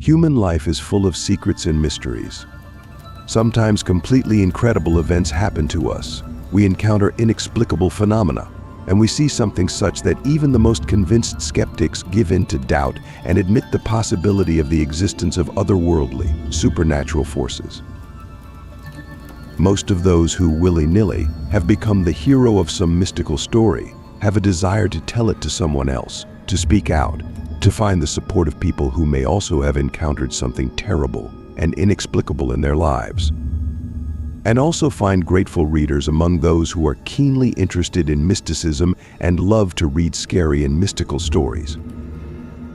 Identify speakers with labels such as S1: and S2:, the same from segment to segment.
S1: Human life is full of secrets and mysteries. Sometimes completely incredible events happen to us. We encounter inexplicable phenomena, and we see something such that even the most convinced skeptics give in to doubt and admit the possibility of the existence of otherworldly, supernatural forces. Most of those who willy-nilly have become the hero of some mystical story have a desire to tell it to someone else, to speak out, to find the support of people who may also have encountered something terrible and inexplicable in their lives. And also find grateful readers among those who are keenly interested in mysticism and love to read scary and mystical stories.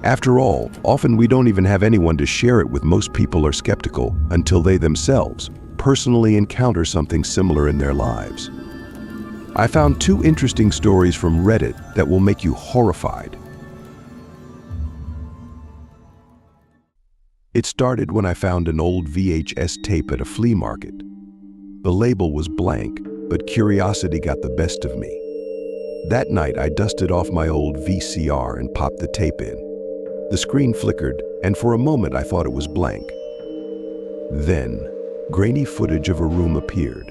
S1: After all, often we don't even have anyone to share it with. Most people are skeptical until they themselves personally encounter something similar in their lives. I found 2 interesting stories from Reddit that will make you horrified. It started when I found an old VHS tape at a flea market. The label was blank, but curiosity got the best of me. That night, I dusted off my old VCR and popped the tape in. The screen flickered, and for a moment I thought it was blank. Then, grainy footage of a room appeared.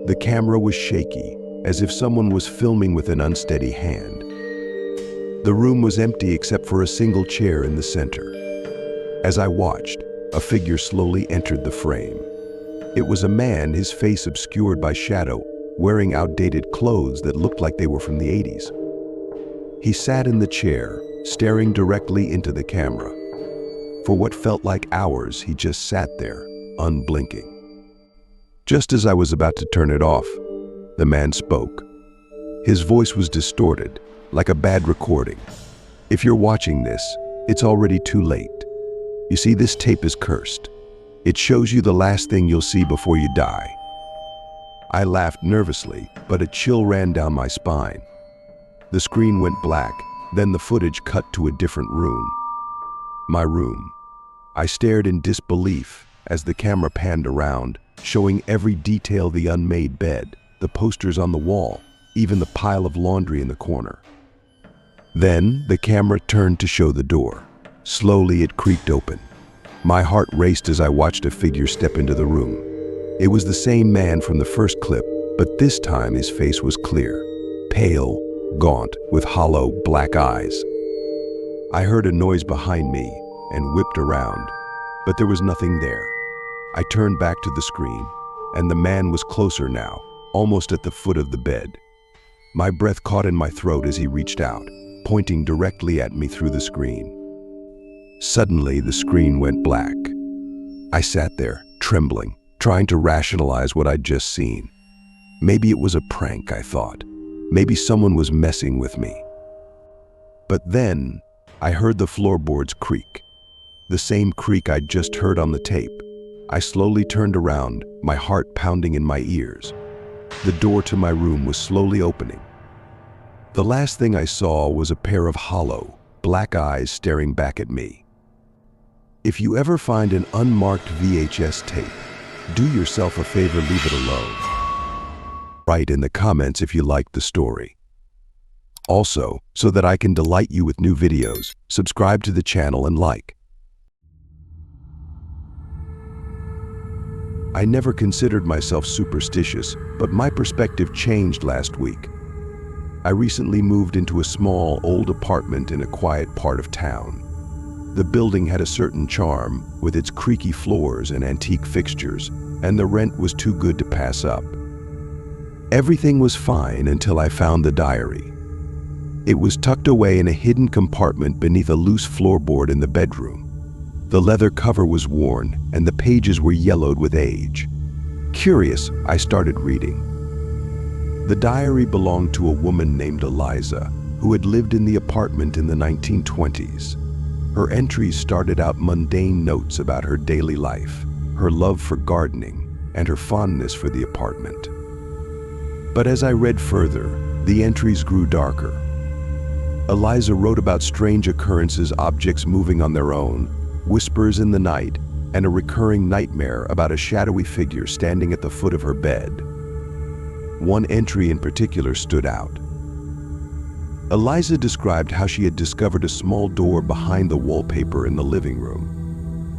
S1: The camera was shaky, as if someone was filming with an unsteady hand. The room was empty except for a single chair in the center. As I watched, a figure slowly entered the frame. It was a man, his face obscured by shadow, wearing outdated clothes that looked like they were from the 80s. He sat in the chair, staring directly into the camera. For what felt like hours, he just sat there, unblinking. Just as I was about to turn it off, the man spoke. His voice was distorted, like a bad recording. "If you're watching this, it's already too late. You see, this tape is cursed. It shows you the last thing you'll see before you die." I laughed nervously, but a chill ran down my spine. The screen went black, then the footage cut to a different room. My room. I stared in disbelief as the camera panned around, showing every detail: the unmade bed, the posters on the wall, even the pile of laundry in the corner. Then the camera turned to show the door. Slowly it creaked open. My heart raced as I watched a figure step into the room. It was the same man from the first clip, but this time his face was clear, pale, gaunt, with hollow, black eyes. I heard a noise behind me and whipped around, but there was nothing there. I turned back to the screen, and the man was closer now, almost at the foot of the bed. My breath caught in my throat as he reached out, pointing directly at me through the screen. Suddenly, the screen went black. I sat there, trembling, trying to rationalize what I'd just seen. Maybe it was a prank, I thought. Maybe someone was messing with me. But then, I heard the floorboards creak. The same creak I'd just heard on the tape. I slowly turned around, my heart pounding in my ears. The door to my room was slowly opening. The last thing I saw was a pair of hollow, black eyes staring back at me. If you ever find an unmarked VHS tape, do yourself a favor, leave it alone. Write in the comments if you liked the story. Also, so that I can delight you with new videos, subscribe to the channel and like. I never considered myself superstitious, but my perspective changed last week. I recently moved into a small, old apartment in a quiet part of town. The building had a certain charm, with its creaky floors and antique fixtures, and the rent was too good to pass up. Everything was fine until I found the diary. It was tucked away in a hidden compartment beneath a loose floorboard in the bedroom. The leather cover was worn, and the pages were yellowed with age. Curious, I started reading. The diary belonged to a woman named Eliza, who had lived in the apartment in the 1920s. Her entries started out mundane notes about her daily life, her love for gardening, and her fondness for the apartment. But as I read further, the entries grew darker. Eliza wrote about strange occurrences, objects moving on their own, whispers in the night, and a recurring nightmare about a shadowy figure standing at the foot of her bed. One entry in particular stood out. Eliza described how she had discovered a small door behind the wallpaper in the living room.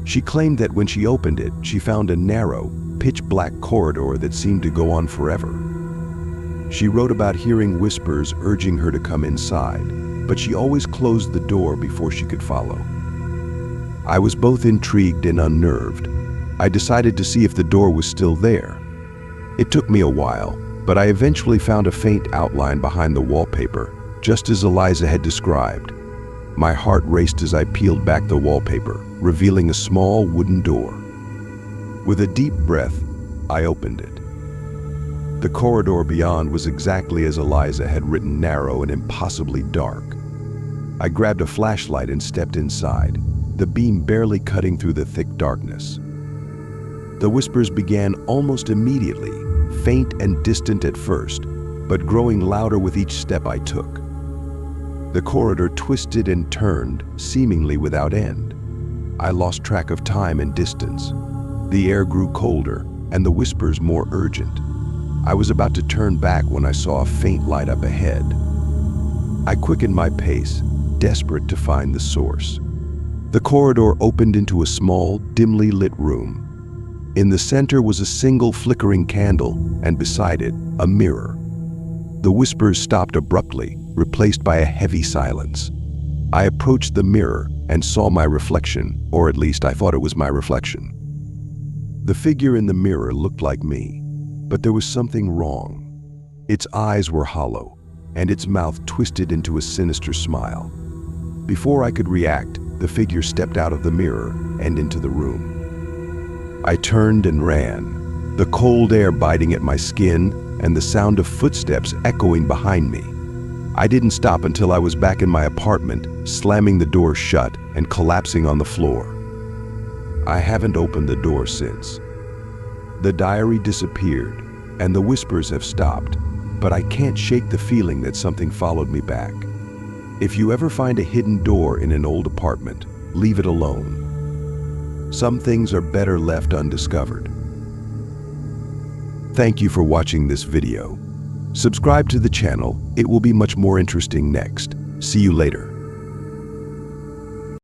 S1: She claimed that when she opened it, she found a narrow, pitch-black corridor that seemed to go on forever. She wrote about hearing whispers urging her to come inside, but she always closed the door before she could follow. I was both intrigued and unnerved. I decided to see if the door was still there. It took me a while, but I eventually found a faint outline behind the wallpaper, just as Eliza had described. My heart raced as I peeled back the wallpaper, revealing a small wooden door. With a deep breath, I opened it. The corridor beyond was exactly as Eliza had written, narrow and impossibly dark. I grabbed a flashlight and stepped inside, the beam barely cutting through the thick darkness. The whispers began almost immediately, faint and distant at first, but growing louder with each step I took. The corridor twisted and turned, seemingly without end. I lost track of time and distance. The air grew colder, and the whispers more urgent. I was about to turn back when I saw a faint light up ahead. I quickened my pace, desperate to find the source. The corridor opened into a small, dimly lit room. In the center was a single flickering candle, and beside it, a mirror. The whispers stopped abruptly, replaced by a heavy silence. I approached the mirror and saw my reflection, or at least I thought it was my reflection. The figure in the mirror looked like me, but there was something wrong. Its eyes were hollow, and its mouth twisted into a sinister smile. Before I could react, the figure stepped out of the mirror and into the room. I turned and ran, the cold air biting at my skin and the sound of footsteps echoing behind me. I didn't stop until I was back in my apartment, slamming the door shut and collapsing on the floor. I haven't opened the door since. The diary disappeared, and the whispers have stopped, but I can't shake the feeling that something followed me back. If you ever find a hidden door in an old apartment, leave it alone. Some things are better left undiscovered. Thank you for watching this video. Subscribe to the channel, it will be much more interesting next. See you later.